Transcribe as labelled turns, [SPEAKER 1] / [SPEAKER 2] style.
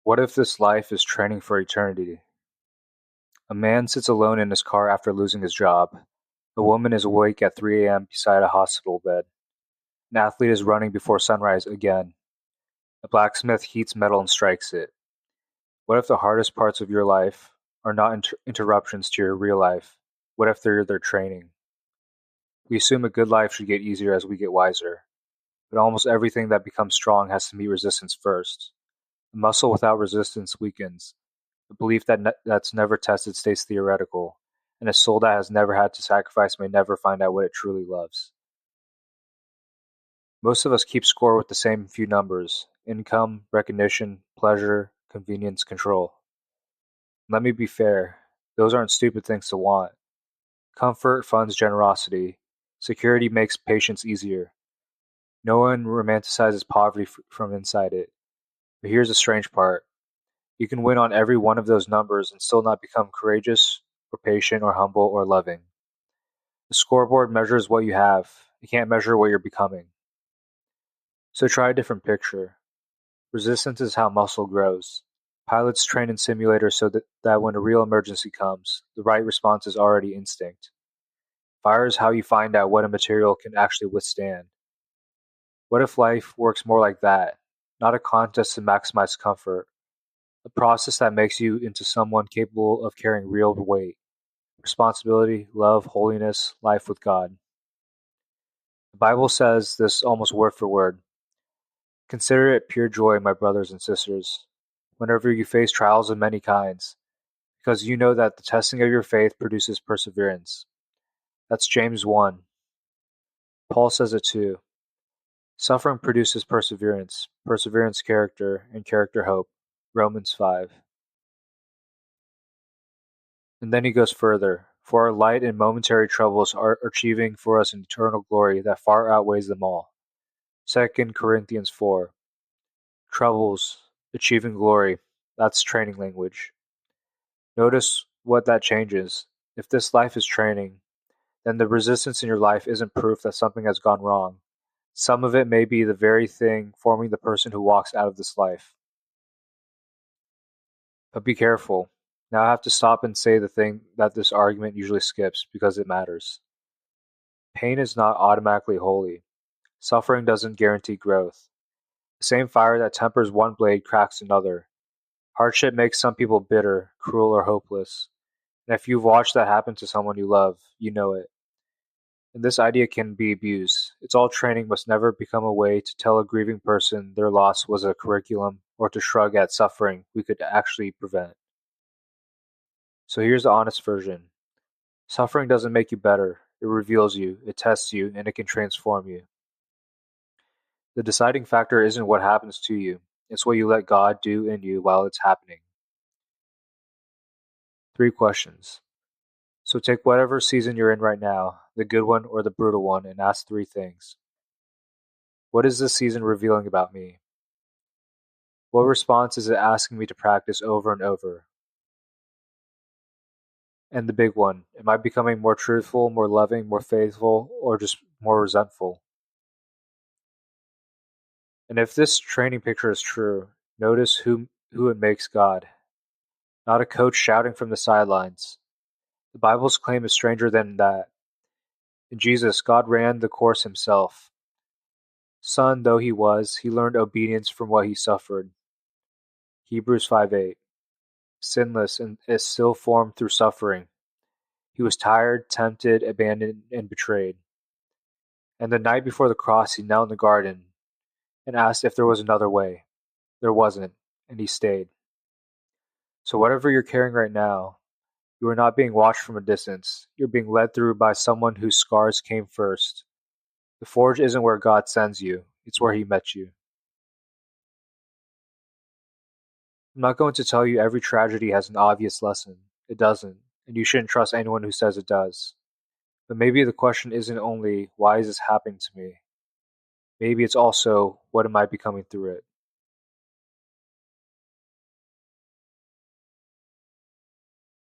[SPEAKER 1] What if this life is training for eternity? A man sits alone in his car after losing his job. A woman is awake at 3 a.m. beside a hospital bed. An athlete is running before sunrise again. A blacksmith heats metal and strikes it. What if the hardest parts of your life are not interruptions to your real life? What if they're their training? We assume a good life should get easier as we get wiser, but almost everything that becomes strong has to meet resistance first. A muscle without resistance weakens. A belief that's never tested stays theoretical, and a soul that has never had to sacrifice may never find out what it truly loves. Most of us keep score with the same few numbers: income, recognition, pleasure, convenience, control. Let me be fair, those aren't stupid things to want. Comfort funds generosity. Security makes patience easier. No one romanticizes poverty from inside it. But here's the strange part. You can win on every one of those numbers and still not become courageous, or patient, or humble, or loving. The scoreboard measures what you have. It can't measure what you're becoming. So try a different picture. Resistance is how muscle grows. Pilots train in simulators so that when a real emergency comes, the right response is already instinct. Fire is how you find out what a material can actually withstand. What if life works more like that? Not a contest to maximize comfort. A process that makes you into someone capable of carrying real weight. Responsibility, love, holiness, life with God. The Bible says this almost word for word. Consider it pure joy, my brothers and sisters, whenever you face trials of many kinds, because you know that the testing of your faith produces perseverance. That's James 1. Paul says it too. Suffering produces perseverance, perseverance character, and character hope. Romans 5. And then he goes further. For our light and momentary troubles are achieving for us an eternal glory that far outweighs them all. 2 Corinthians 4. Troubles, achieving glory. That's training language. Notice what that changes. If this life is training, then the resistance in your life isn't proof that something has gone wrong. Some of it may be the very thing forming the person who walks out of this life. But be careful. Now I have to stop and say the thing that this argument usually skips because it matters. Pain is not automatically holy. Suffering doesn't guarantee growth. The same fire that tempers one blade cracks another. Hardship makes some people bitter, cruel, or hopeless. And if you've watched that happen to someone you love, you know it. And this idea can be abused. It's all training must never become a way to tell a grieving person their loss was a curriculum or to shrug at suffering we could actually prevent. So here's the honest version. Suffering doesn't make you better. It reveals you, it tests you, and it can transform you. The deciding factor isn't what happens to you. It's what you let God do in you while it's happening. 3 questions. So take whatever season you're in right now, the good one or the brutal one, and ask 3 things. What is this season revealing about me? What response is it asking me to practice over and over? And the big one, am I becoming more truthful, more loving, more faithful, or just more resentful? And if this training picture is true, notice who it makes God. Not a coach shouting from the sidelines. The Bible's claim is stranger than that. In Jesus, God ran the course himself. Son though he was, he learned obedience from what he suffered. Hebrews 5:8. Sinless and is still formed through suffering. He was tired, tempted, abandoned, and betrayed. And the night before the cross, he knelt in the garden and asked if there was another way. There wasn't, and he stayed. So whatever you're carrying right now, you are not being watched from a distance. You're being led through by someone whose scars came first. The forge isn't where God sends you, it's where he met you. I'm not going to tell you every tragedy has an obvious lesson. It doesn't, and you shouldn't trust anyone who says it does. But maybe the question isn't only, why is this happening to me? Maybe it's also, what am I becoming through it?